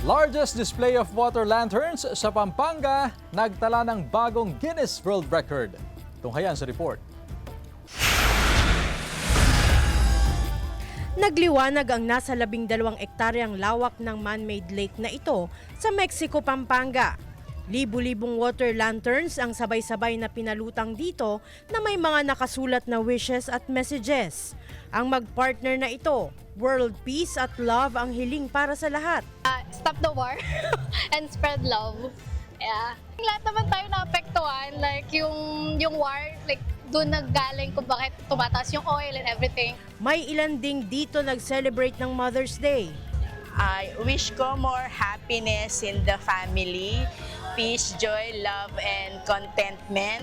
Largest display of water lanterns sa Pampanga, nagtala ng bagong Guinness World Record. Tunghayan sa report. Nagliwanag ang nasa 12 ektaryang lawak ng man-made lake na ito sa Mexico, Pampanga. Libu-libong water lanterns ang sabay-sabay na pinalutang dito na may mga nakasulat na wishes at messages. Ang magpartner na ito, world peace at love ang hiling para sa lahat. Stop the war and spread love. Yeah. Lahat naman tayo naapektuhan, like yung war, like doon naggaling kung bakit tumataas yung oil and everything. May ilan ding dito nag-celebrate ng Mother's Day. I wish ko more happiness in the family, peace, joy, love, and contentment,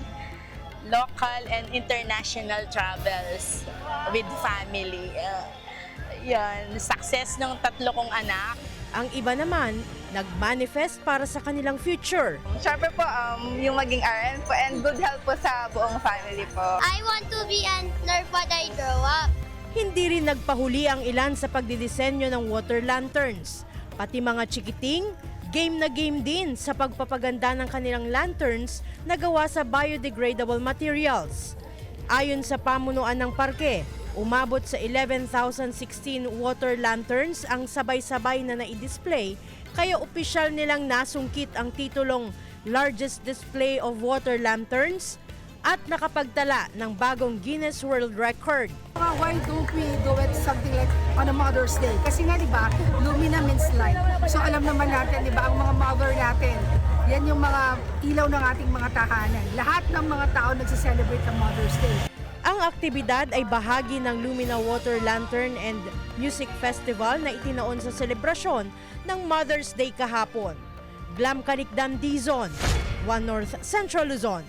local and international travels with family. Yan, success ng 3 kong anak. Ang iba naman, nag-manifest para sa kanilang future. Siyempre po, yung maging RN po and good health po sa buong family po. I want to be a nurse when I grow up. Hindi rin nagpahuli ang ilan sa pagdidisenyo ng water lanterns. Pati mga chikiting, game na game din sa pagpapaganda ng kanilang lanterns na gawa sa biodegradable materials. Ayon sa pamunuan ng parke, umabot sa 11,016 water lanterns ang sabay-sabay na nai-display, kaya opisyal nilang nasungkit ang titulong Largest Display of Water Lanterns at nakapagtala ng bagong Guinness World Record. Why don't we do it something like on a Mother's Day? Kasi nga, di ba, Lumina means light. So alam naman natin, di ba, ang mga mother natin, yan yung mga ilaw ng ating mga tahanan. Lahat ng mga tao nagse-celebrate ng Mother's Day. Ang aktibidad ay bahagi ng Lumina Water Lantern and Music Festival na itinaon sa selebrasyon ng Mother's Day kahapon. Glam Canicdan, Dizon, One North Central Luzon.